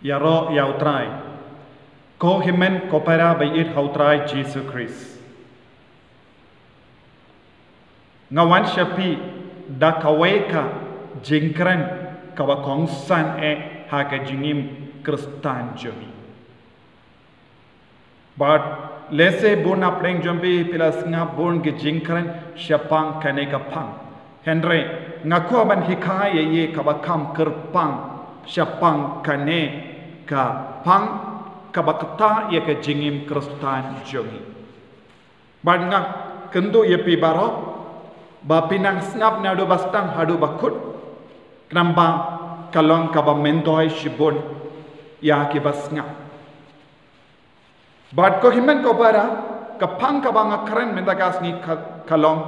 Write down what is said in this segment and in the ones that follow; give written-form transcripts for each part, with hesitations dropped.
Yaro yautrai. Ko himen kopera bayit hautrai Jesus Christ. Ngawan syapi da kaweka jingkran kawa kongsan haka jingim kristan jomi. But lese bun apreng jombi pilas nga bun ge jingkran syapang kaneka pang. Henry ngaku ban hikaya ye kawa kam kerpang syapang kane ka pang kabakta ye ka jingim kristan jomi. But nga kendo ye pi baro ba pinang snap na do bastang hadu bakut knamba kalong kaba mendoy shibon ya ki basnga bad ko himen ko bara kapang kaba nga karen mendagas ni kalong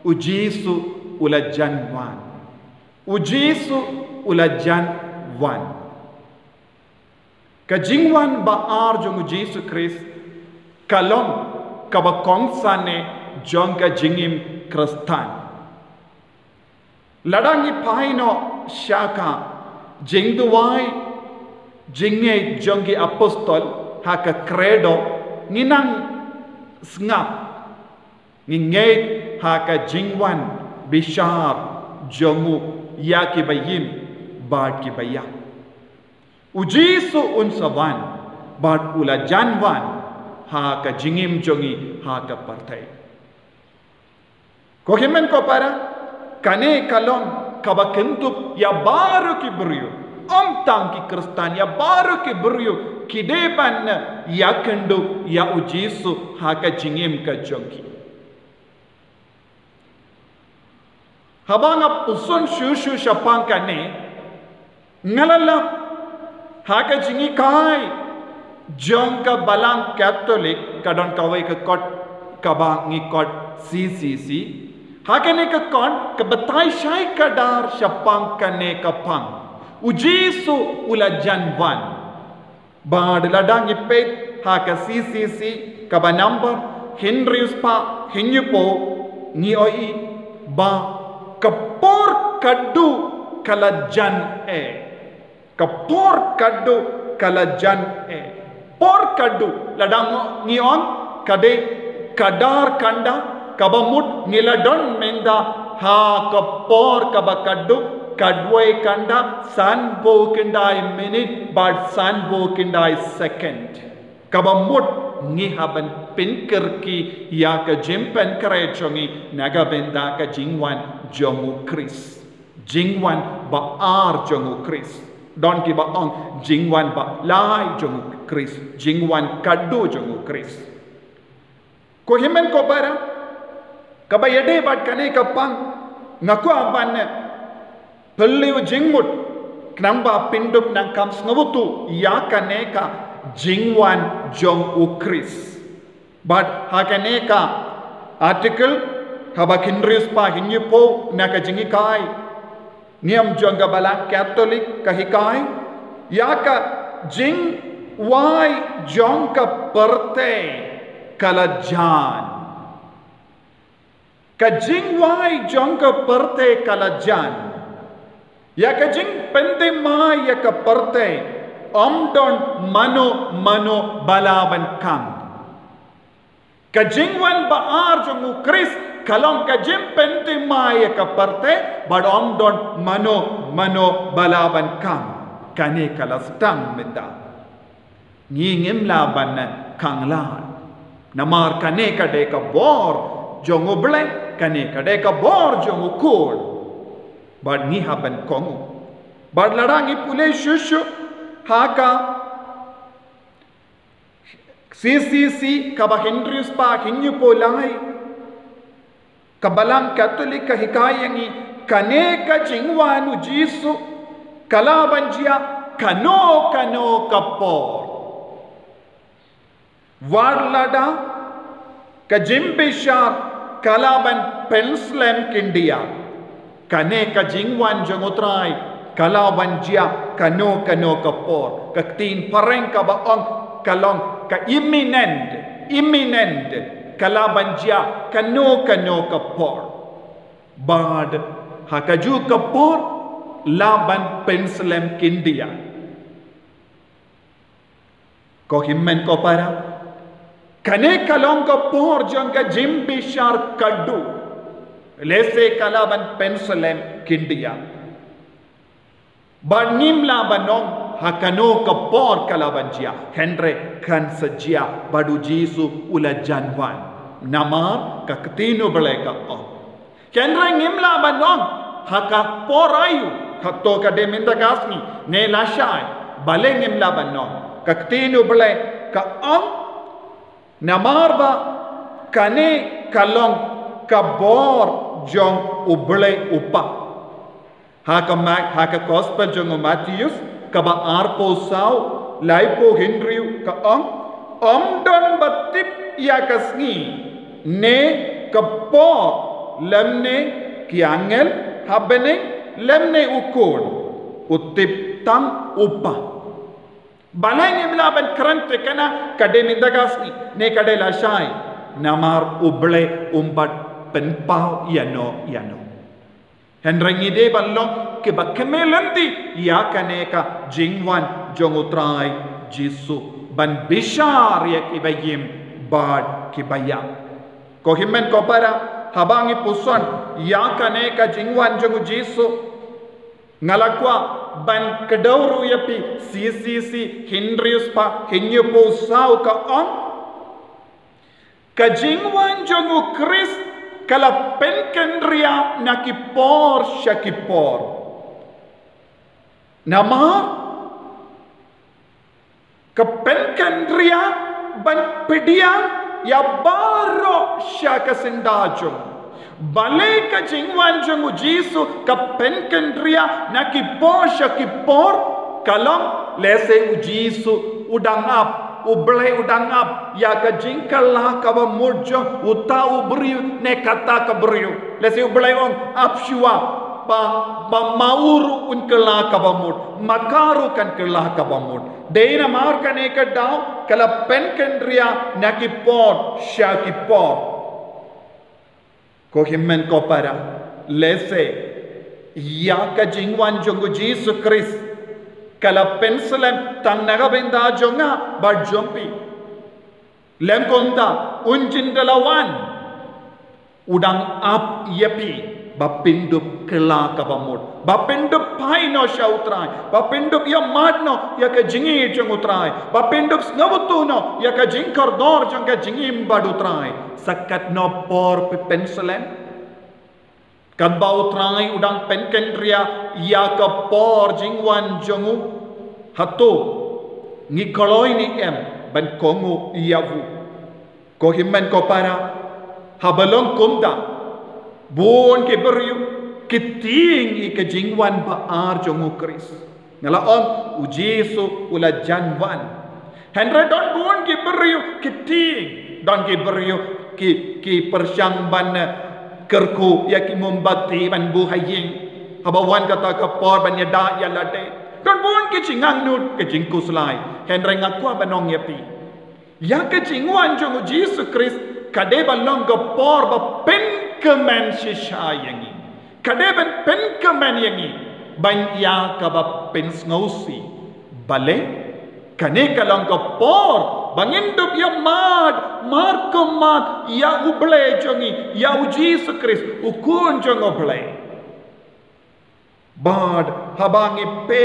ujisu ulajan wan ujisu ulajan wan ka jingwan ba ar jong ujisu Christ kalong kaba kongsane jongka jingim kristan ladangi paino syaka jingduwai jinge jongi apostol haka credo nginang snap nginge haka jingwan bishar jongu yaki bayim bad ki bayak ujisu unsawan bad ula janwan haka jingim jongi haka partai Kohimen ko para kane kalong kabakentup ya baru ki beriu tang ki kristan ya baru ki beriu kidepan ya kendu ya ujisu haka jingim ka jongki habanga usun shushu syapang kane ngalala haka jingi kai jongka balang katolik kadon kawai ke kot kabang ngikot CCC hakane ka kon ka batai shai kadar syapang kane ka pang ujisu ula janwan bad ladang ipet haka CCC ka ba number Henryus pa hinyupo ni oi ba kapor kadu kalajan kapor kadu kalajan por kadu ladang ngion kade kadar kanda kabamut niladon menda ha kapor kabakaddu kadwai kanda sanbo kindai minute but sanbo kindai second kabamut ngihaban pinkerki ya ka jimpen krechongi naga benda ka jingwan jongu Chris jingwan ba ar jongu Chris don ki ba ong jingwan ba lai jongu Chris jingwan kaddu jongu Chris ko himen ko bara kaba yede bat kane kapang ngaku aban pelliu jingmut knamba pindup nang kam snawutu ya kane ka jingwan jong ukris but hakane ka article haba kindris pa hinyipo naka jingi kai niam jonga balang katolik kahikai ya ka jing wai jong ka perte kalajan kajing wai jongka perte kalajan ya kajing pente mai ya ka perte omdon mano balaban kam kajing wan baar jongu Chris kalong kajing pente mai ya ka perte bad omdon mano balaban kam kane kalastang meda ngingim laban kanglan namar kane kade ka bor jongu bleng kane kade ka bor jongu kul bad ni haban kongu bad ladangi pule shushu haka CCC kaba Henryus pa hinyu polai kabalang katolik ka hikayangi kane ka jingwanu jisu kalabanjia kano kapor warlada ka jimbishar kalaban penslem kindia kane ka jingwan jongotrai kalaban jia kano kapor kaktin pareng ka baong kalong ka imminent kalaban jia kano kapor bad hakaju kapor laban penslem kindia ko himmen ko para kane kalong ko por jong ka jim bishar kaddu lese kalaban penselem kindia banim labanong hakano ka por kalaban jia henre kan sajia badu jisu ula janwan namar ka ketino beleka o henre ngim labanong haka porayu hakto ka de mindagasni ne lashai balengim labanong ka ketino bele ka ong namarba kane kalong kabor jong uble upa haka gospel jong Matthews kaba arpo sau laipo Henry ka don batip ya kasni ne kapor lemne kiangel habene lemne ukon utip tam upa balai ngelaban kerante kana kade mindagasni ne kade lashai namar uble umbat penpau yano henrengi de ballo ke bakmelanti ya kaneka jingwan jongutrai jisu ban bishar ya kibayim bad kibayam ko himmen ko para habangi puson ya kaneka jingwan jongu jisu ngalakwa ban kedauru yapi CCC Hindrius pa hinyo sau ka on kajingwan jongu Chris kala penkendria nakipor syakipor nama kepenkendria ban pediang ya baro syakasendajong balai ka jingwan jongu jisu ka penkendria nakipor syakipor kalam lese ujisu udangap ublay udangap ya ka jingkala ka ba murjo uta ubriu ne kata ka briu lesi ublay on apshua ba mauru un kala ka ba mur makaru kan kala ka ba mur deina mar ka ne ka daw kala penkendria nakipor syakipor ko himmen ko para lese ya ka jingwan jongu Jesus Christ kala penselem tang nagabenda jonga barjompi lengkonda unjindalawan udang ap yepi bapindup kela kabamut bapindup paino shautrai bapindup ya madno ya ka jingi jongutrai bapindup ngabutuno ya ka jingkar dor jong ka jingi badutrai sakat no por penselem kan bau trai udang penkendria ya ka por jingwan jongu hatu ngikoloi ni em ban kongu yavu ko himmen ko para habalong kumda bon ke beriu kiting ike jingwan ba ar jongu Kris ngala on ujisu ula janwan henre don bon ke beriu kiting don ke beriu ki persyang ban kerku ya ki mombati ban buhaying habawan kata kapor ban yada ya lade don bon ke jingang nut ke jingku slai henre ngakwa banong yapi ya ke jingwan jongu Jesus Kris kade balong kapor ba pen kemen shishayangi kade ban pen kemen yangi ban ya ka ba pen snausi bale kane kalong kapor bangindup ya mar kemat ya uble jongi ya Jesus Kris ukun jong uble bad habangi pe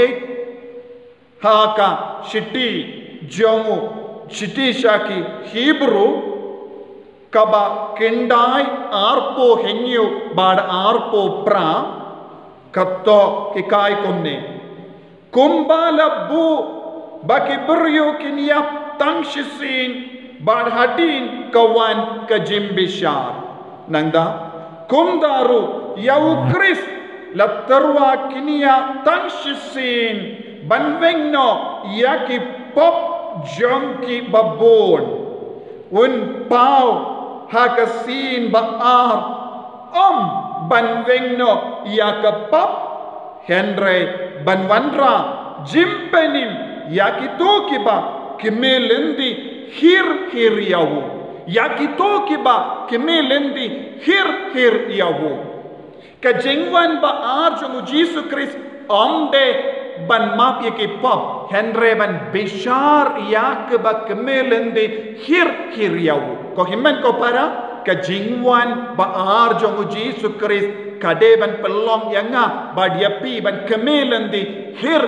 haka shiti jongu shiti shaki Hebrew kaba kendai arpo henyu bad arpo pra katto kikai kumne kumbala bu baki beryu kinyap tangshisin bad hadin kawan kajimbishar nangda kumdaru yau Kris latarwa kinya tangshisin banvengno yaki pop jongki babon un pau hakasin baar banvengno yakapap henre banwandra jimpenim yakitoki ba kimelendi hir yawu yakitoki ba kimelendi hir yawu kajingwan ba ar jongu Jesus Kris omde ban map ye ki pop henre ban bishar yak ba kemelende hir yaw ko himmen ko para ka jingwan ba ar jong Yesus Kristus kade ban pelong yanga ba diapi ban kemelende hir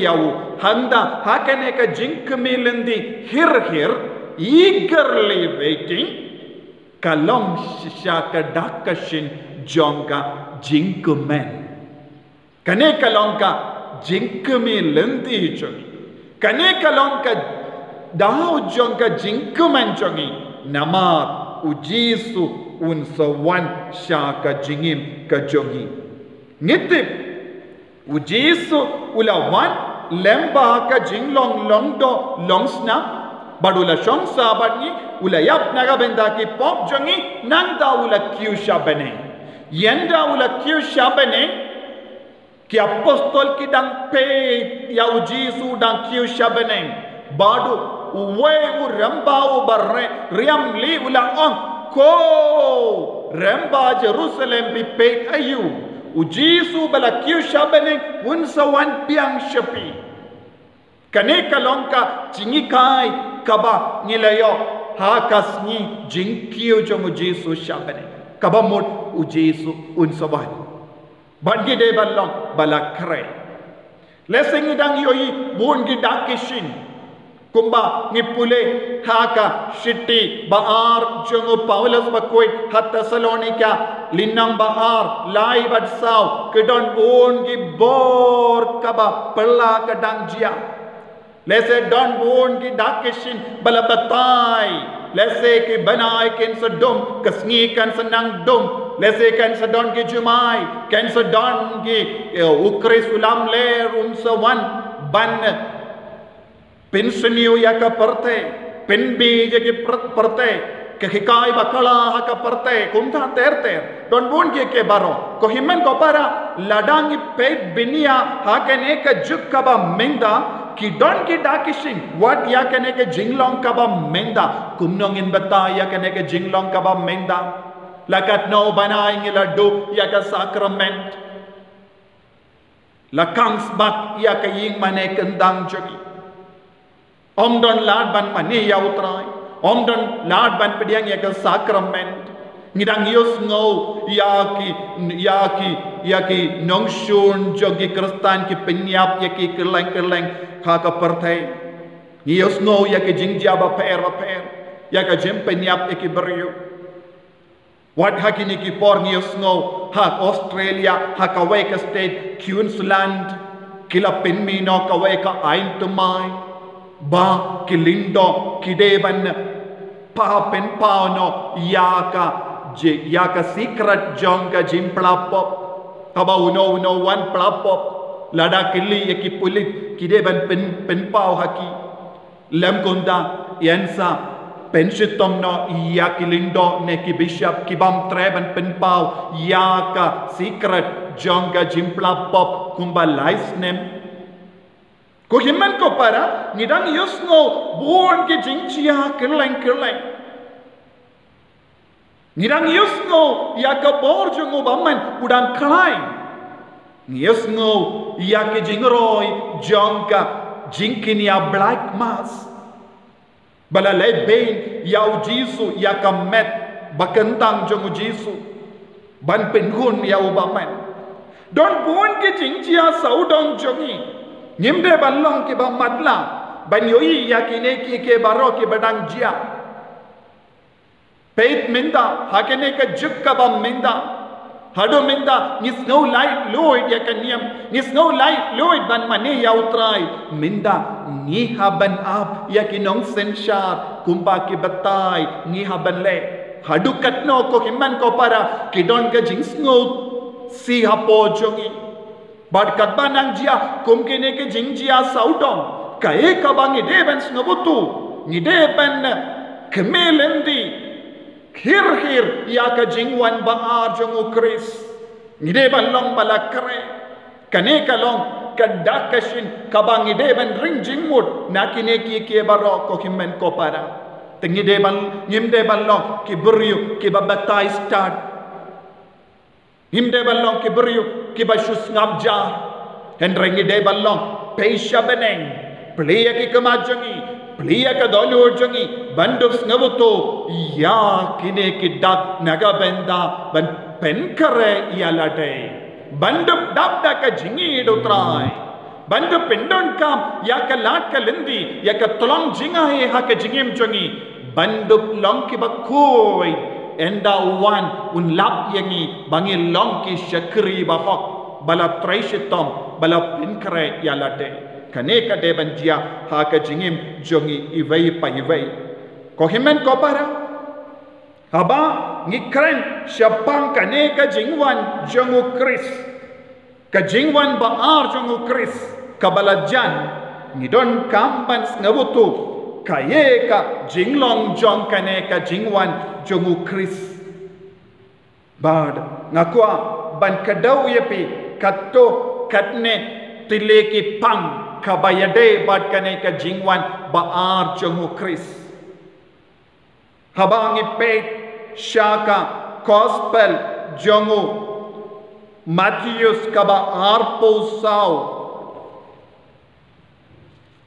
yaw handa hakane ka jing kemelende hir eagerly waiting kalong shisha ka dakashin jonga jingkumen kane kalong ka jingkumelende jongi kane kalong ka daw jonga jingkumen jongi namar ujisu unsawan syaka jingim ka jongi ngitip ujisu ulawan lemba ka jinglong longdo longsna badula shongsa badni ulayap naga benda ki pop jongi nanda ula kyusha bane yenda ula kyusha bane ki apostol ki dang pe ya ujisu dang kyusha bane badu uwe u ramba u barre riam li ula on ko ramba Jerusalem bi pe ayu ujisu bala kyusha bane unsawan piang shapi kane kalongka jingikai kaba nilayo hakas ni jingkiyo jong Yesus syabane kaba mod ujesu unsawan bangi de balong balakre leseng dang yoi bun gi dakishin kumba ngipule haka shiti baar jong Paulus bakoi hat Thessalonica linang baar lai badsau kedon bun gi bor kaba pela kadang jia lese don bun ki dakishin balabatai lese ki banai ken sedom kesngi kan senang dom lese kan sedon ki jumai kan sedon ki ukris ulam le sawan ban penseniu ya ka perte penbi je ki perte ke hikai bakala ha ka perte kumtha ter don bun ki ke baro ko himmen ko para ladangi pet binia ha ken ek juk ka ba menda ki don ki dakishin what ya kene ke jinglong ka ba menda kumnong in bata ya kene ke jinglong ka ba menda lakat no banai ngila do ya ka sacrament lakangs bak ya ka ying mane kendang jogi om don lad ban mane ya utrai om don lad ban pediang ya ka sacrament ngidang yus ngo ya ki nongshun jogi kristan ki penyap ya ki keleng haka partai yus ngo ya ki jingja ba per ya ka jem penyap ya ki beryu wat hakini ki por yus ngo hak Australia haka wake state Queensland kila penmino ka wake ain tumai ba kilindo kideban pa pen no ya ka secret jonga jim plapop taba uno one plapop lada kili yaki pulit kideban pen pau haki lem konda yansa penshitom no ya kilindo ne ki bishop kibam treban pen pau ya ka secret jonga jim plapop kumba licenem ko himman ko para ngidang yusno born ki jingchia keleng ngidang yusno ya ka bor jongo baman udang klai yusno ya ki jingroi jonga jinkinia black mass bala lebein ya ujisu ya ka met bakentang jongo jisu ban penhun ya ubaman don born ki jingchia saudong jongi nyimde balong ki ba matla ban yoi ya ki ne ki ke baro ki badang jia peit minda hakene ka jukka ba minda hado minda nis no light loid ya kanyam nis no light loid ban mane ya utrai minda ni haban ab ya ki nong senshar kumpa ki batai ni haban le hadu katno ko himman ko para ki don ka jingsngo si hapo jongi bad katbanang jia kumkene ke jingjia saudong kae kabang ideben snabutu ngideben kemelendi hir ya ka jingwan baar jongu kris ngideben long balakre kane kalong kadakashin kabang ideben ring jingmut nakine ki baro ko himmen ko para tengideban nyimdeban long ki buryu ki babatai start himdeban long ki buryu ki bashus ngabjar Henrengi de ballong peisha beneng plia ki kemajangi plia ka dolur jangi bandus ngabuto ya kine kidak naga benda ban penkare yalade bandup dabda ka jingi dotrai bandup pendon kam ya ka lat ka lindi ya ka tolong jinga he ha ka jingim jangi bandup long ki bakoi enda wan un lap yangi bangi long ki syakri bahok bala traishitom bala penkare yalade kaneka de banjia ha ka jingim jongi ivei pa ivei ko himen ko para haba ngikren syapang kaneka jingwan jongu kris ka jingwan ba ar jongu kris kabalajan ngidon kamban ngabutu kayeka jinglong jong kaneka jingwan jongu kris bad ngakwa ban kadau yepi katto katne tileki pang kabayade bat kaneka jingwan baar jongu kris habangi pet shaka gospel jongu Matthews kaba arpo sao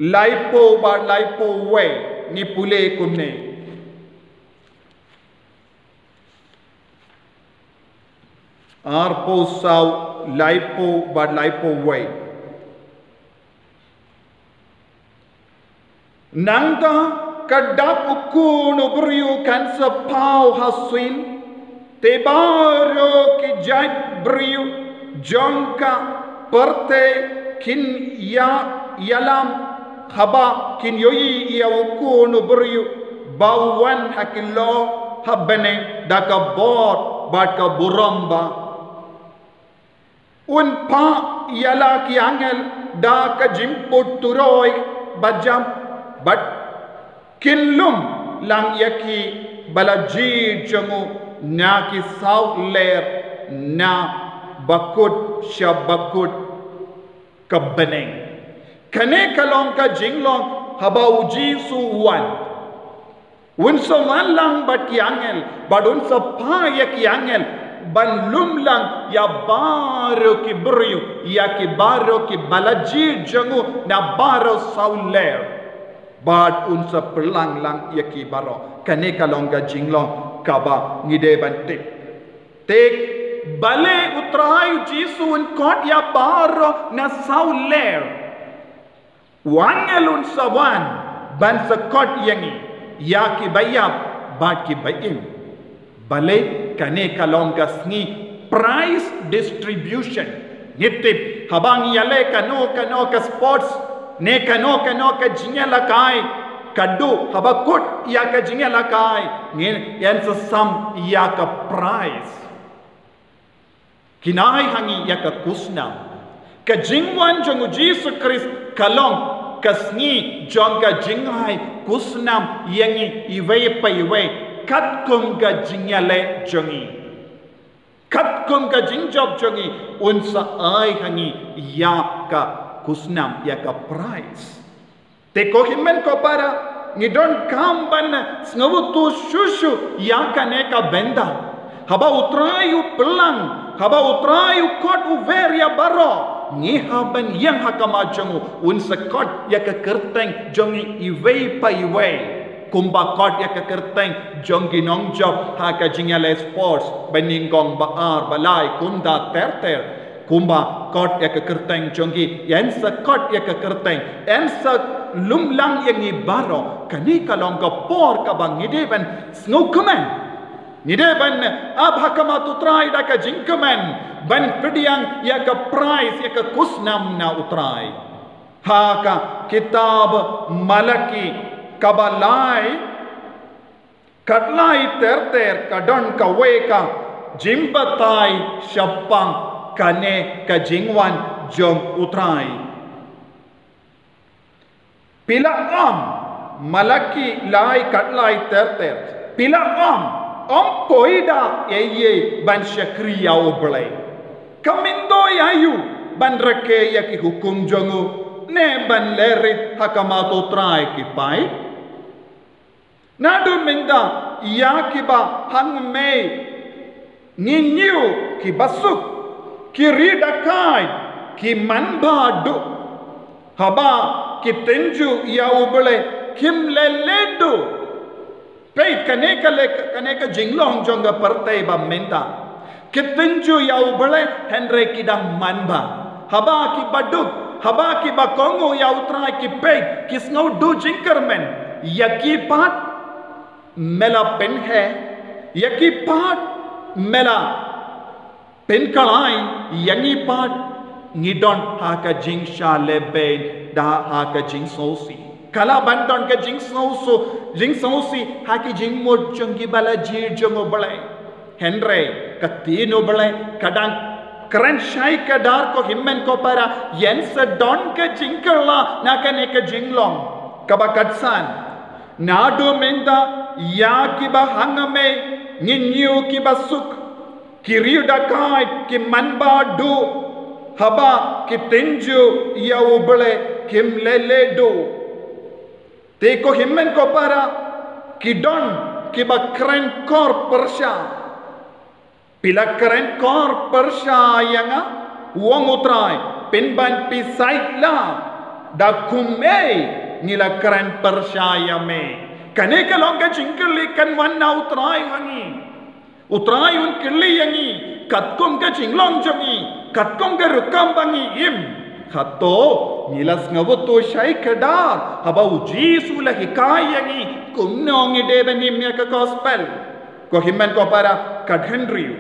laipo ba laipo we ni pule kumne arpo sao laipo ba laipo we nangta kadak ukun beriu kansa pau haswin tebaro ki jait beriu jongka perte kin ya yalam khaba kin yoi ya ukun beriu bawan hakilo habene daka bot bat ka buramba un pa yala ki angel da ka jimput turoi bajam but kinlum lang yaki balaji jongu na ki saw ler na bakut shabakut kabeneng kane kalong ka jinglong habau ji su wan unsa lang bat ki angel but unsa pa yaki angel ban lum lang ya baro ki brio ya ki baro ki balaji jongu na baro saw ler bad unsa pelang lang yaki baro kane kalonga jinglong kaba ngide bantik tek bale utrai jisun kot ya baro na sauler wangelun sawan ban sakot yangi yaki bayab bad ki bayim bale kane kalonga sngi price distribution ngitip habang yale kano ka sports ne kano ka jingela kai kadu habakut ya ka jingela kai ngin yan sa sam ya ka prize kinai hangi ya ka kusna ka jingwan jongu Jesus Christ kalong kasni jong ka jingai kusnam yangi iwei pa iwei kat kum ka jingale jongi kat kum ka jingjob jongi unsa ai hangi ya ka kusnam ya ka prize te ko himen ko para ngidon kamban sngavutu shushu ya ka ne ka benda haba utrayu pelang haba utrayu kot uveria baro ngi haban yang hakama jangu unsa kot ya ka kerteng jongi iwei pa iwei kumba kot ya ka kerteng jongi nongjob ha ka jingale sports beningong baar balai kunda terter kumba kot ya ke kerteng jongi yansa kot ya ke kerteng yansa lumlang yang ibaro kani kalong ka por ka bang ideban snokumen ideban abhakama tutrai da ka jingkamen ban pediang ya ke prize ya ke kusnam na utrai ha ka kitab malaki kabalai katlai terter kadon ka weka jimbatai syapang kane ka jingwan jong utrai pila am malaki lai katlai terter pila am poida ye ban syakriya oblai kamindo yayu ban reke yaki hukum jongu ne ban lerit hakamato trai ki pai nadu minda yaki ba hang mei ninyu ki basuk kiri dakai ki manbadu haba ki tenju ya ubale kim leledu peit kaneka jinglong jonga partai ba menta ki tenju ya ubale henre kidang manba haba ki baduk haba ki bakongo ya utrai ki peit kisngau du jingkermen yaki pat mela pen hai yaki pat mela pen kalai yangi pat ngidon haka jing shale ben da haka jing sosi kala bandon ka jing sosi haki jing mod jongi bala jir jongo balai henre katino balai kadang keren shai ka dar ko himmen ko para yensa don ka jingkala nakane ka jinglong kabakatsan nado menda ya kiba hangame nginyu kiba suk kiriu dakai ki manba do haba ki tenju ya ubale kim lele do te ko himmen ko para ki don kiba kren kor persha pila kren kor persha yanga uang utrai penban pisai la da kume nila keren percaya me kane kalongga jingkeli kan wanna utrai hangi utrai un keli yangi katkom ka jinglong jongi katkom ka rukam bangi im khato nilas ngavuto shai kadar haba uji sula hikai yangi kumnongi debani mya ka gospel ko himmen ko para kadhendriu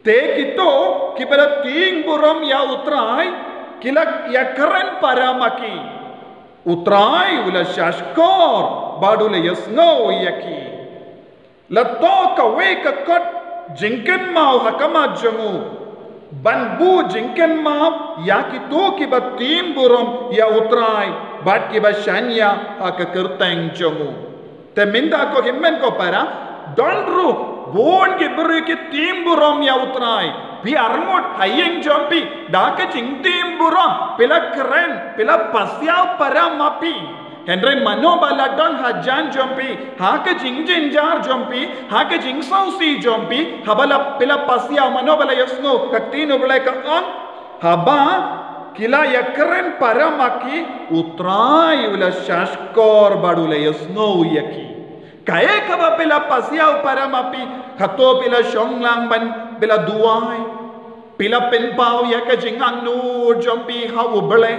te kito kibara ting buram ya utrai kilak ya keren paramaki utrai ula shashkor badule yasno yaki lato ka we ka kot jinken mau hakama jamu banbu jinken mau yaki to ki batim buram ya utrai bat ki bashanya haka kerteng jamu te minda ko himmen ko para donru bon ki beri ki tim buram ya utrai bi armot hayeng jompi daka jing tim buram pila keren pila pasyau para mapi henry manobala don hajan jompi haka jing jinjar jompi haka jing sausi jompi habala pila pasyau manobala yasno kaktino bela ka on haba kila ya keren para maki utrai ula shashkor badule yasno yaki kaya kaba pila pasyau para mapi khato pila shonglang ban pila duai pila penpau ya ka jingang nur jompi ha ubale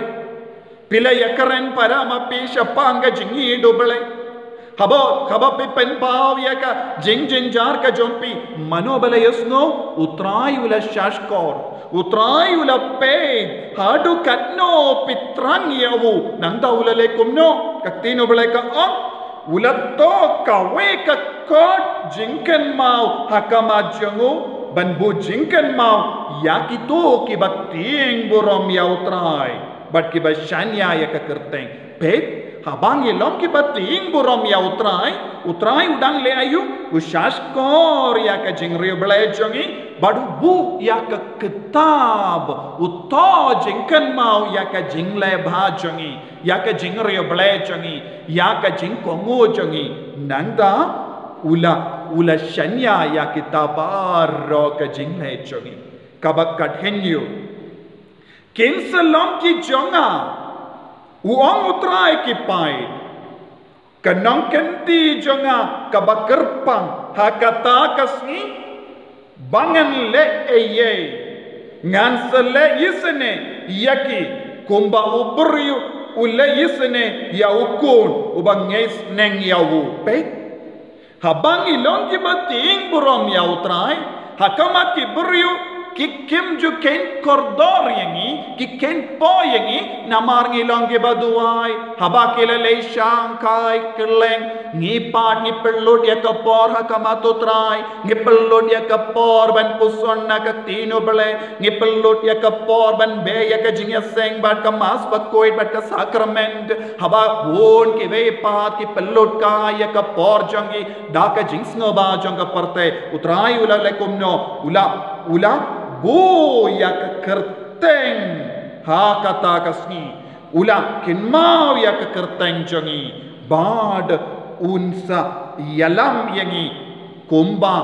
pila ya keren para mapi shapanga jingi dobale haba pe penpau ya ka jinjar ka jompi manobala yasno utrai ula shashkor utrai ula pe hadu katno pitrang yawu nanda ulale kumno kaktino bale ka on ulato kawe ka kot jinken mau hakama jangu banbu jinken mau yakito ki bating burom ya utrai bat ki bashanya ya ka kerteng pet habang yelom ki bating burom ya utrai udang le ayu ushashkor ya ka jingri bele jongi badu bu ya ka kitab uto jinken mau ya ka jingle bha jongi ya ka jingri bele jongi ya ka jing kongo jongi nanda ula shanya ya kitabar ro ka jingle jongi kabak kadhenyu kinsalom ki jonga uang utrai ki pai kanong kenti jonga kabakerpang hakata kasni bangan le eye ngan sele yisene yaki kumba ubriu ule yisene ya ukun ubang nges neng ya wu pe habang ilong ki bating burom ya utrai hakamat ki briu ki kim ju ken kordor yangi ki ken po yangi namar ngilong ki baduai haba kila le shangkai keleng ngi pat ngi pelod ya kapor hakamat utrai ngi pelod ya kapor ban puson na kaktino bele ngi pelod ya kapor ban be ya ka jingya seng bat ka mas bakoit bat ka sacrament haba bon ki ve pat ki pelod ka ya kapor jangi da ka jingsno ba janga parte utrai ula le kumno ula bu ya ka kerteng ha kata kasni ula kinmau ya ka kerteng jangi bad unsa yalam yangi kumba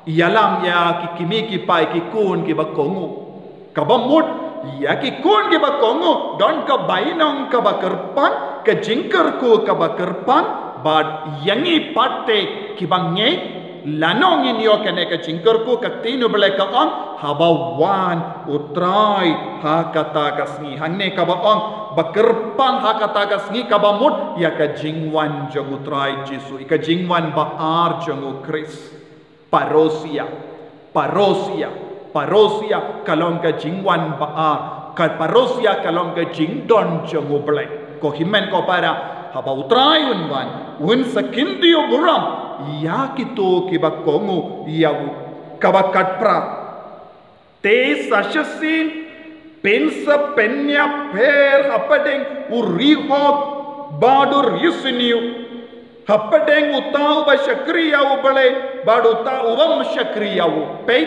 yalam ya ki kimi ki pai ki kun ki bakongu kabamut ya ki kun ki ba kongo don ka bainong ka ba kerpan ka jingker ku ka ba kerpan bad yangi patte ki bange lanong inyo kene ka jingker ku ka tinu bele ka on haba wan utrai ha kata kasni hangne ka ba on ba kerpan ha kata kasni ka ba mut ya ka jingwan jong utrai Jesu ika jingwan ba ar jong Kris parosia kalong ka jingwan ba ar ka parosia kalong ka jingdon jong uble ko himen ko para haba utrai unwan un sakindio buram ya kito ki ba kongu ya ka ba katpra te sashasin pensa penya per hapadeng urihot badur yusiniu hapadeng utau ba shakriya ubale baduta ubam shakriya u pe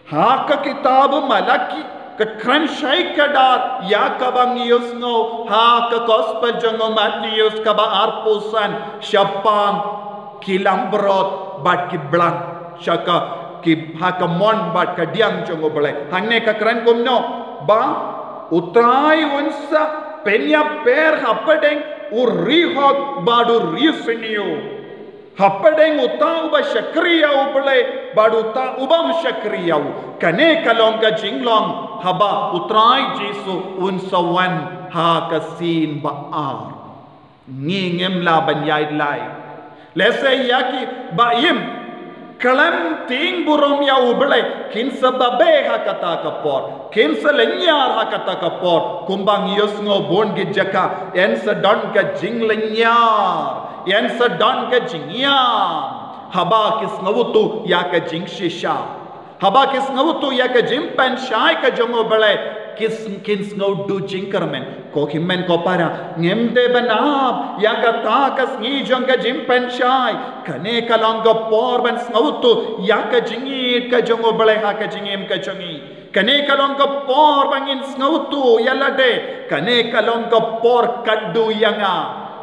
haka kitab malaki ka kranshai kadar ya kabang yusno haka gospel jongo Matthews kaba arpusan shapang kilambrot bat kiblang shaka ki haka mon bat ka diang jongo bale hangne ka kran komno ba utrai unsa penya per hapadeng urihot badur yusniu hapadeng utau ba shakriya ubale baduta ubam shakriya kane kalong ka jinglong haba utrai Jesu unsawan ha kasin ba ar ngingem la banyai lai lese yaki ba im kalam ting burom ya ubale kinsa babe ha kata kapor kinsa lenyar ha kata kapor kumbang yosngo bon gi jaka ensa don ka jinglenyar ensa don ka jingyam haba kis ngawutu ya ka jingshisha haba kis ngawutu ya ka jimpan shai ka jongo bale kins ngau du jingkermen ko himmen ko para ngemde banab ya ka takas ngi jonga jimpan shai kane kalonga por ban ngawutu ya ka jingi ka jongo bale ha ka jingem ka jongi kane kalonga por bangin ngawutu yalade kane kalonga por kaddu yanga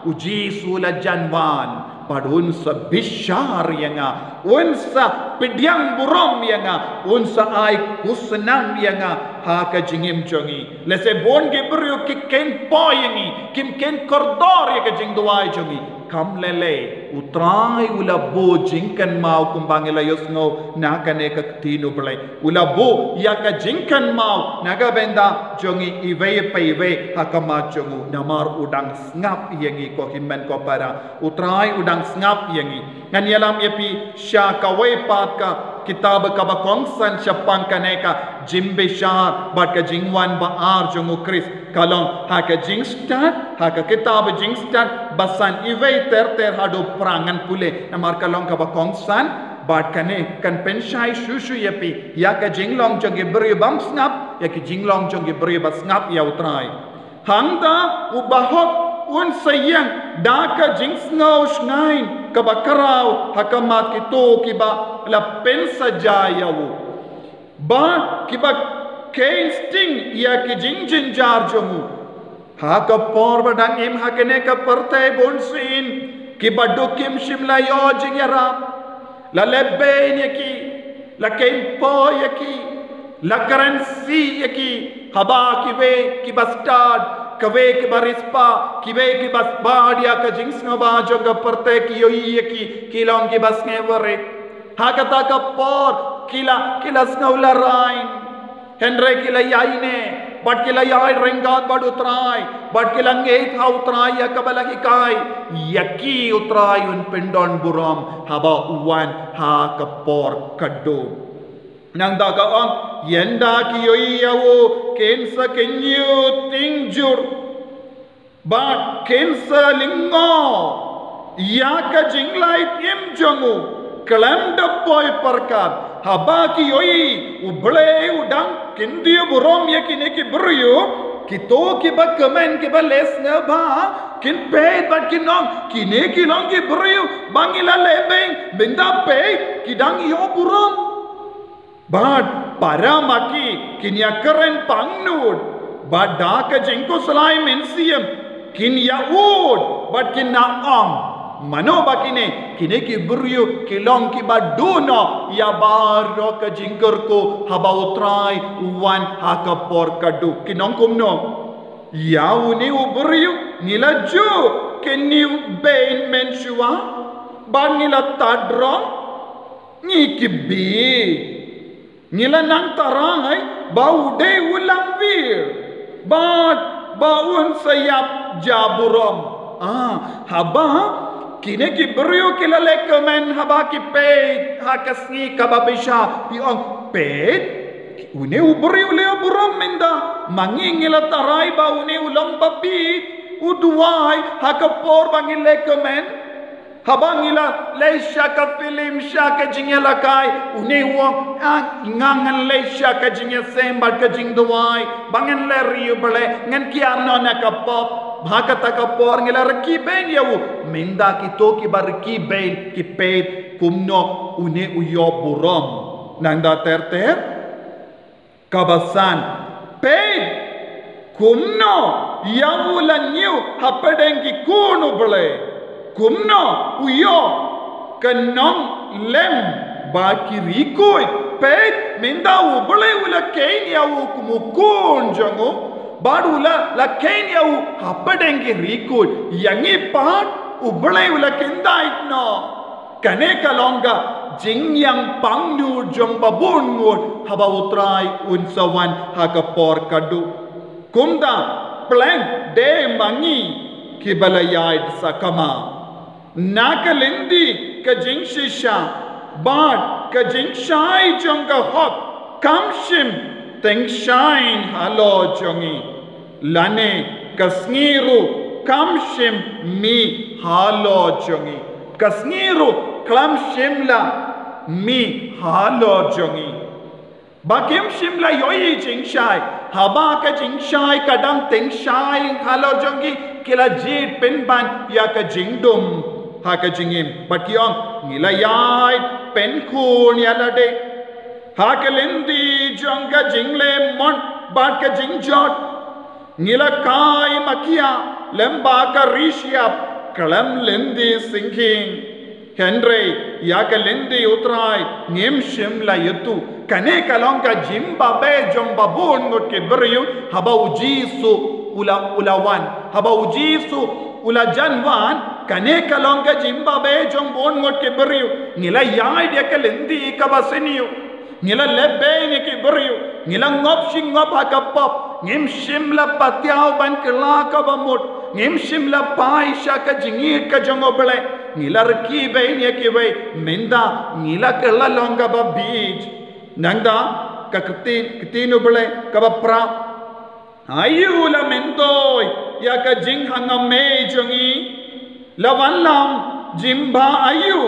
uji sula janwan padunsa bishar yanga unsa pidyang burom yanga unsa ai kusnam yanga ha ka jingim jongi lese bon ge bru ki ken poyangi kim ken kordor ya ka jing duai jongi kam lele utrai ula bo jingkan mau kumbang ila yosno nakane ka tinu blai ula bo ya ka jingkan mau naga benda jongi ive paive hakama jongu namar udang ngap yangi ko himmen ko para utrai udang ngap yangi ngan yalam yapi sha ka wai pat ka kitab ka ba kongsan shapang kaneka jimbe shar bat ka jingwan ba ar jongu Kris kalong ha ka jingstat ha ka kitab jingstat basan ive ter hado prangan pule namar kalong ka ba kongsan bat kane kan penshai shushu yapi ya ka jinglong jongi bri bam snap ya ki jinglong jongi bri ba snap ya utrai hangda ubahot un sayang daka jingsngau shnain kabakarau hakamat kito kiba la pensa jayawu ba kiba keinsting ya ki jingjin jarjomu haka por badang im hakene ka parte bonsin kiba dukim shimla yo jingyara la lebbein yaki la kein po yaki la currency yaki haba kibe kibastad kave ki barispa kive ki bas badia ka jingsna ba joga parte ki yoi ki kilong ki bas ngevere hakata ka por kila snaula rain henre kila yaine bat kila yai rengat bad utrai bat kila ngeit ha utrai ya kabala ki kai yaki utrai un pendon buram haba uwan ha ka por kaddo nang da ka on yenda ki yoi yawo kensa kenyu tingjur ba kensa lingo ya ka jinglai tim jongu kalanda boy parkar haba ki yoi uble udang kindiyo burom yakine ki buryo kito ki ba kamen ki ba lesna ba kin pe bat kinong kine kinong ki buryo bangila lebeng benda pe kidang yo burom bad paramaki kinya keren pangnud badaka jengko salai mensiam kin yaud bad kin naam mano bakine kine ki buryu kilong ki baduno ya baro ka jingker ko haba utrai wan hakapor kadu kinong kumno ya uni uburyu nilaju kini bain menshua ban nila tadrong ni kibi nila nang tarangai bau de ulang vir baun sayap jaburom haba kine ki brio kilale komen haba ki peit hakasni kababisha piong peit une ubrio le burom minda mangingila tarai ba une ulang babit uduai hakapor bangile komen habangila leisha ka film shaka jingela kai une wong ngangan leisha ka jinge sembar ka jingduai bangen le riubale ngan kiarno na kapop bhakata kapor ngila reki ben yawu minda ki to ki bar ki ben ki peit kumno une uyo burom nangda terter kabasan peit kumno yawu la new hapedengi kunu bale kumno uyo kanong lem baki rikoy pet minda ubale ula kenya u kumukun jango badula la kenya u hapadengi rikoy yangi pat ubale ula kinda itno kane kalonga jingyang pangnu jong babun ngut haba utrai unsawan hakapor kadu kumda plank de mangi kibalayait sakama nakalindi ka jing shisha bad ka jing shai jonga hok kamshim teng shine halo jongi lane kasngiru kamshim mi halo jongi kasngiru klamshim la mi halo jongi bakim shimla yoi jing shai haba ka jing shai kadang teng shai halo jongi kila jit penban ya ka jingdum haka jingim batyong nilayay penkun yalade haka lendi jonga jingle mon bat ka jingjot nilakai makia lemba ka rishyap kalam lendi sinking henry yaka lendi utrai ngim shimla yutu kane kalong ka jimba be jomba bun ngot ke beryu haba ujisu ulawan haba ujisu ula janwan kane kalonga jimba be jong bon ngot ke beriu ngila yai dia kalendi ka baseniu ngila lebe ni ke beriu ngila ngop sing ngop hakapop ngim shimla patyao ban kala ka bamut ngim shimla pai shaka jingit ka jongobele ngila rki be ni ke we menda ngila kala longa ba beach nangda ka kitinu bele ka bapra ayu la mendoy ya ka jing hangame jongi lawanlam jimba ayu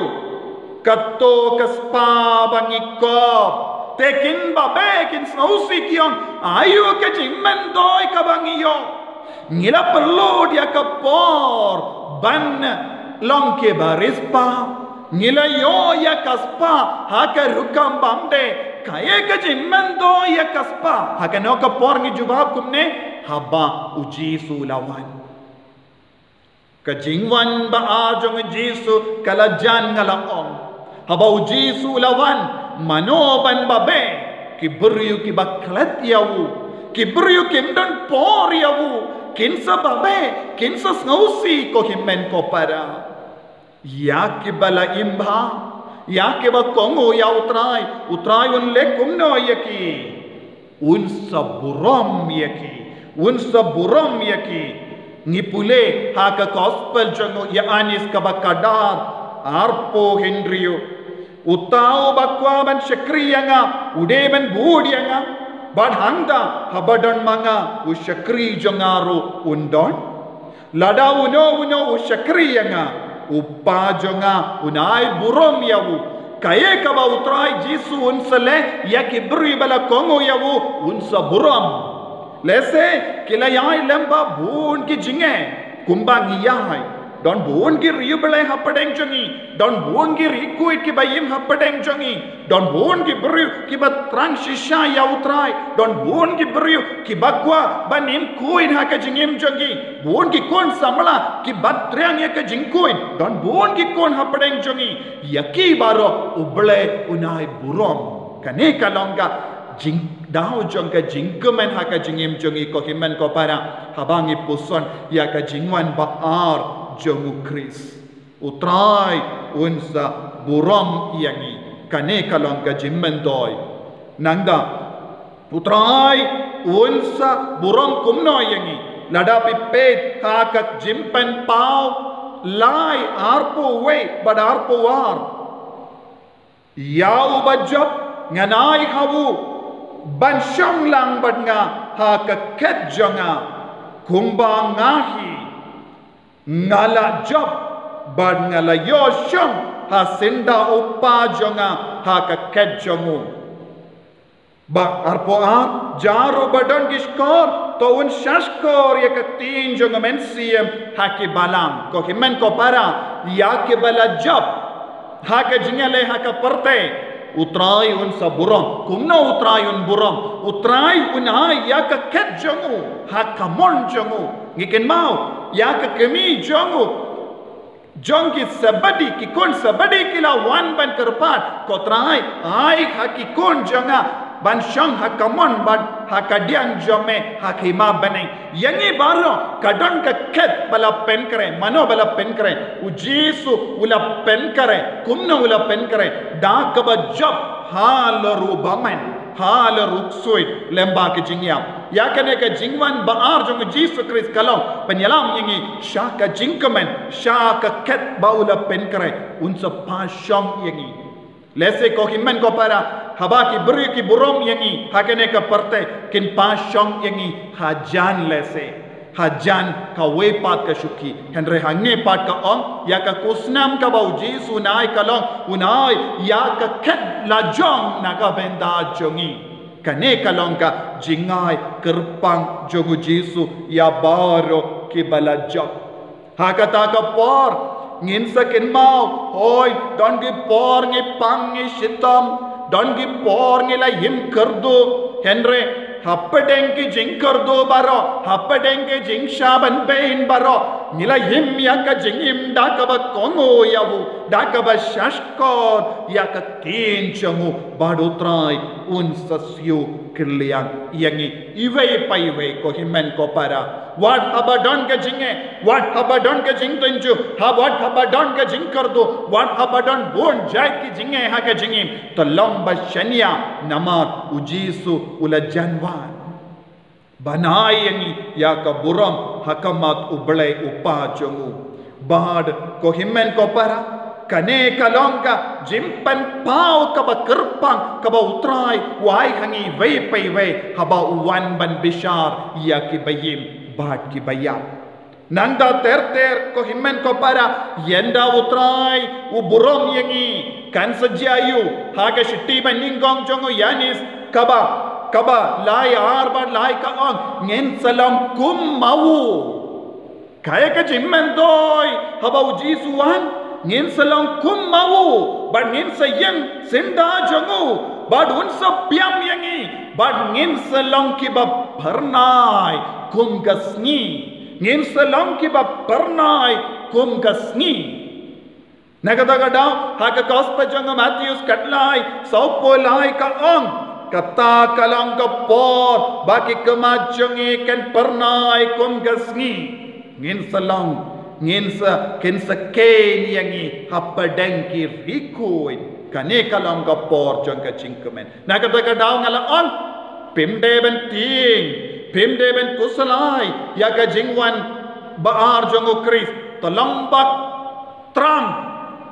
katto kaspa bangikop tekin babe kin snausi kion ayu ka jingmen doy ka bangiyo ngila perlu dia ka por ban long ke barispa ngila yo ya kaspa haka rukam bamde kaya ka jingmen doy ya kaspa haka no ka por ngi jubab kumne haba uji sulawan kajingwan ba ajong jisu kalajan ngalaong haba ujisu lawan manoban babe kibriyu kibaklat yawu kibriyu kimdon por yawu kinsa babe kinsa snausi ko himmen ko para ya kibala imba ya kiba kongo ya utrai un lekum no yaki unsa burom yaki ngipule haka gospel jongo ya anis kabakadar arpo hendriyo utao bakwa ban shakriyanga udeban budiyanga bad hangda habadon manga u shakri jongaro undon lada uno u shakriyanga uppa jonga unai burom yawu kaye kaba utrai jisu unsale yakibri bala kongo yawu unsa burom lese kila yai lemba bun ki jinge kumbang yai don buon gi riu belai hapadeng jongi don buon gi rikuit ki bayim hapadeng jongi don buon gi beriu ki batrang shisha ya utrai don buon gi beriu ki bakwa banim kuin ha ka jingim jongi buon gi kon samla ki batrang ya ka jingkuin don buon gi kon hapadeng jongi yaki baro uble unai burom kane kalonga jing dau jong ka jingkemen ha ka jingim jongi ko himen ko para habangi puson ya ka jingwan baar jongu Kris utrai unsa burom yangi kane kalong ka jimmen doi nangda utrai unsa burom kumno yangi ladapi pet ha ka jimpen pau lai arpo we bad arpo war yau bajab nganai hawu ban shong lang bad nga ha ka ket jonga kumba ngahi ngala job bad ngala yo shong ha sinda upa jonga ha ka ket jongu ba arpo ar jaru badon gishkor to un shashkor ye ka tin jonga mensiem ha ki balam ko himen ko para ya ke bala job ha ka jingale ha ka parte utrai un sa burom kumno utrai un burom utrai un ha ya ka ket jongu ha ka mon jongu ngiken mau ya ka kemi jongu jong ki sabadi ki kon sabadi kila wan ban kerpat ko trai ai ha ki kon jonga ban shang ha kamon ban ha kadiang jome ha khima bane yangi baro kadon ka ket bala pen kare mano bala pen kare u jesu ula pen kare kumna ula pen kare da ka ba job halaru bamen halaru suit lemba ke jingyam ya kane ka jingwan baar jong jesu Kris kalau penyalam yangi sha ka jingkamen sha ka ket baula pen kare unsa pa shang yangi lese ko himen ko para haba ki beri ki burom yangi hakene ka parte kin pa shong yangi hajan lese hajan ka we pat ka shuki henre hangne pat ka ong ya ka kusnam ka bau jesu nai kalong unai ya ka ket la jong na ka benda jongi kane kalong ka jingai kerpang jogu jesu ya baro ki balajok hakata ka por ngin sakin mau hoi don gi por ngi pang ngi shitam don gi por ngi la him kardo henre hapadeng ki jing kardo baro hapadeng ki jing shaban bein baro nila him ya ka jing him da ka ba kongo yavu da ka ba shashkor ya ka tin changu badutrai un sasyu kirliang yangi ive paive ko himen ko para what abadon ka jinge what abadon ka jing tenju ha what abadon ka jing kardo what abadon bon jai ki jinge ha ka jingim to lamba shania namat ujisu ula janwan banai yangi ya ka buram hakamat ublai upa jongu bad ko himen ko para kane kalongka jimpan pau kaba kerpang kaba utrai wai hangi vei pai vei haba uwan ban bishar ya ki bayim bad ki bayam nanda ter ko himen ko para yenda utrai u burom yangi kan sajayu haga shitti ban ningong jongo yanis kaba lai arba lai ka on ngen salam kum mau kaya ka jimmen doi haba uji suwan ngin salang kum mau bad ngin sayang senda jongu bad unsa piam yangi bad ngin salang ki ba pharnai kum gasni ngin salang ki ba pharnai kum gasni nagada gada haka kospa jonga Matthews katlai saupolai ka ong kata kalang ka por baki kemajongi kan pharnai kum gasni ngin salang nginsa kinsa ken yangi hapadeng ki rikuin kane kalam ka por jong ka chingkamen nakata ka daw ngala on pimde ben ting pimde ben kusalai ya ka jingwan baar jong Kris tolambak tram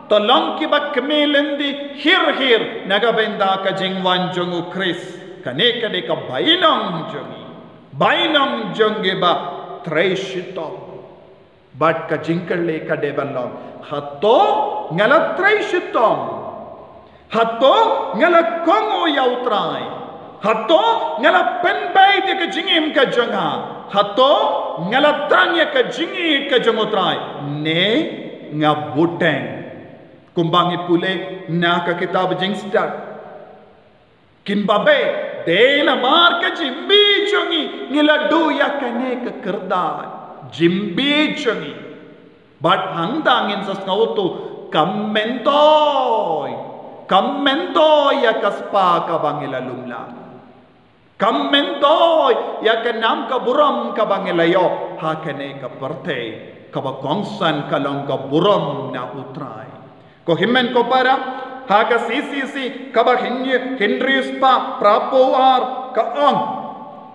tolong ki bak kemelendi hir naga benda ka jingwan jong Kris kane kade ka bainong jongi ba treshito but ka jinkalle ka debalong hatto ngala traishitom hatto ngala kongo yautrai Hato ngala penbai dia ke jingim ke jonga. Hato ngala trangya ke jingi ke jongotrai. Ne ngabuteng. Kumbangi pule na ka kitab jingstar. Kinbabe dela mar ke jimbi jongi ngila du ya kane ke kerdai. Jimbi jongi. But hangdangin sa snauto kamentoy. Kamentoy ya kaspa ka bangila lumla. Kamentoy ya kanam ka buram ka bangilayo hakane ka parte ka bakongsan kalong ka buram na utray. Ko himmen ko para haka sisi ka ba Henryus pa prapoar ka ang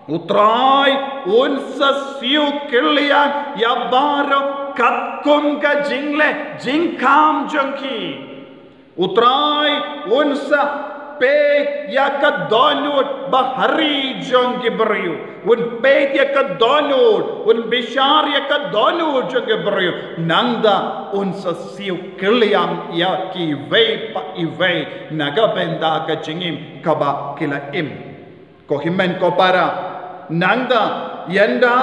utray unsa siu kilian ya baro katkum ka jingle jingkam jangki utray unsa pet ya ka donut bahari jong gibriu un pet ya ka donut un bishar ya ka donut jong gibriu nangda un sa siu kiliam ya ki ve pa ive naga benda ka jingim kaba kila im ko himmen ko para nangda yanda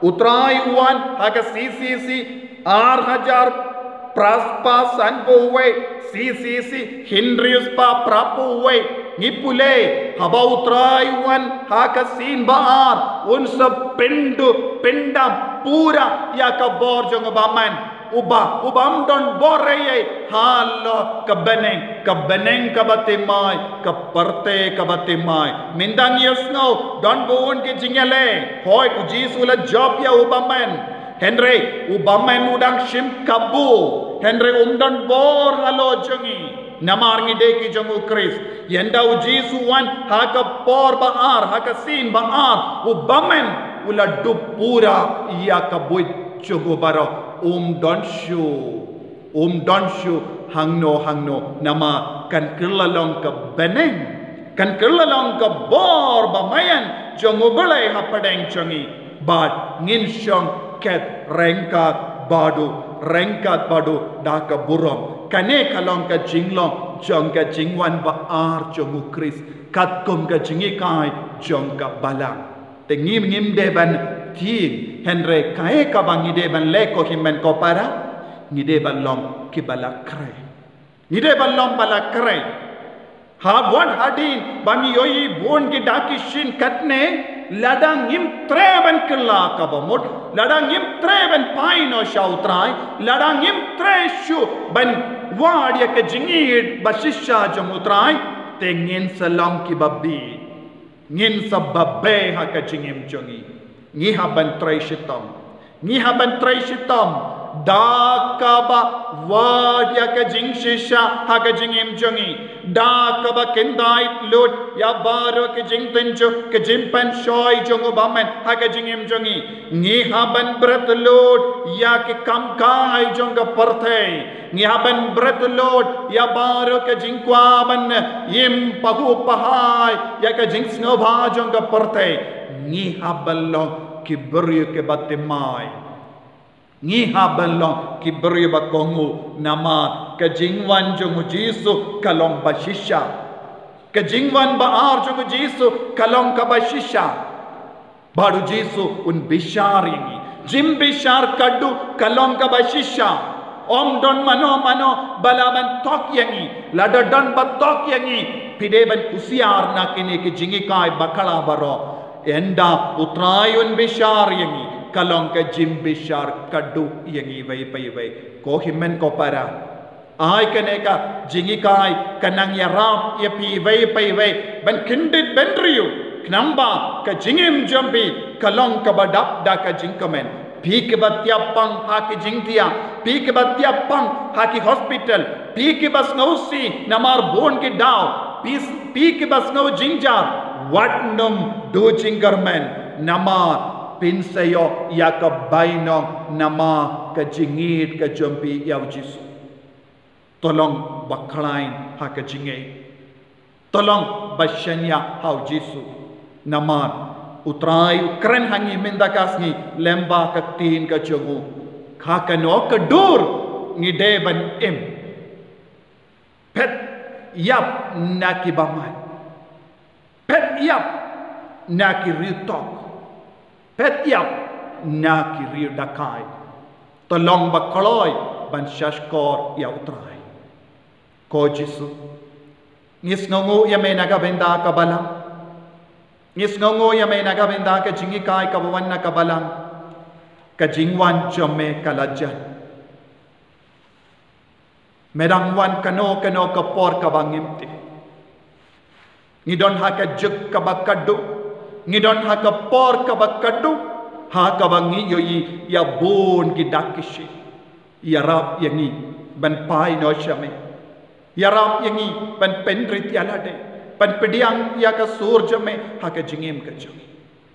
utrai wan haka sisi 6000 Praspa sanbowe sisi Henryus pa prapowe ngipule haba utraiwan hakasin baar unsa pendu pendam pura ya ka borjong baman ubam don boreye halo kabeneng kabatimay kaparte kabatimay mindang yosno don buon ke jingale hoy ujisula job ya ubaman Henry ubamen udang shim kabu Henry umdan bor halo jongi namar ngide ki jongu Chris yenda uji suwan haka por baar haka sin baar ubamen ula dupura iya kabuit chogo baro don shu hangno nama kan kirlalong ka beneng kan kirlalong ka bor bamayan jongu belai hapadeng jongi but ngin shong ket rengkat badu daka burom kane kalong ka jinglong jong ka jingwan ba ar jongu Chris kat kum ka jingi kai jong ka balang te ngim deban thi Henry kae ka bangi deban leko himmen ko para ngideban long ki balak kre ngideban long balak kre ha wan hadin bangi yoi bon ki daki shin katne ladang im treban kella kabamut ladang im treban paino shautrai ladang im treshu ban wadia ke jingid bashisha jamutrai tengin salam ki babbi ngin sababbe ha ka jingim jongi ngi haban treshitam dakaba wadia ke jingshisha ha ka jingim jongi dakaba kendai lut ya baro ke jing tenjo ke jimpan shoy jongo bamen ha ke jingim jongi ngi haban brat lut ya ke kam kai jonga parthe ngi haban brat lut ya baro ke jingkwa ban yim pahu pahai ya ke jing sno bha jonga parthe ngi haballo ki beryo ke batemai ngi haballo ki beryo bakongu nama ke jingwan jongo jisu kalong bashisha ke jingwan baar jongo jisu kalong ka bashisha baru jisu un bisharingi jim bishar kaddu kalong ka bashisha om don mano balaban tok yangi lada don batok yangi pideban usiar nakini ke jingi kai bakala baro enda utrayun bishar yangi kalong ka jim bishar kaddu yangi vai ko himmen ko para ai kaneka jingi kai kanang yarap ya pi vai ban kindit benriu knamba ka jingim jambi kalong ka badap da ka jingkamen pi ke batyapang ha ki jingtia pi ke batyapang ha ki hospital pi ke bas ngausi namar bon ke daw pi ke bas ngau jingjar wat num do jinggarmen namar pinsayo ya ka bainong nama ka jingit ka jambi ya jisu tolong baklain ha ka jingai tolong basyanya ha jisu namar utrai kren hangi mendakasni lemba ka tin ka jogu kha ka no ka dur ngi deban em pet yap nakibaman pet yap na ki riu tok pet yap na ki riu dakai tolong bakoloi ban shashkor ya utrai ko jisu ngis ngongo ya me naga benda ka balang ngis ngongo ya me naga benda ka jingi kai ka wan na ka balang ka jingwan jome kalajan merang wan kano ka por ka bangimti ngidon ha ka juk ka bakadu ngidon ha ka por ka bakadu ha ka bangi yoi ya bon ki dakishi ya rap yangi ban pai no shame ya rap yangi ban penrit yalade pan pediang ya ka surja me ha ka jingim ka jung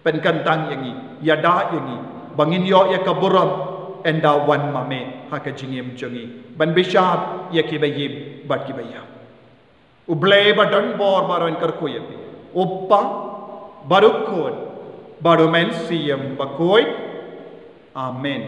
pan kantang yangi ya da yangi bangin yo ya ka buram enda wan mame ha ka jingim jungi ban bishab ya ki bayim bat ki bayam ublay badan bor baron kar ko yapi oppa barukon barumen siyam bakoy amen.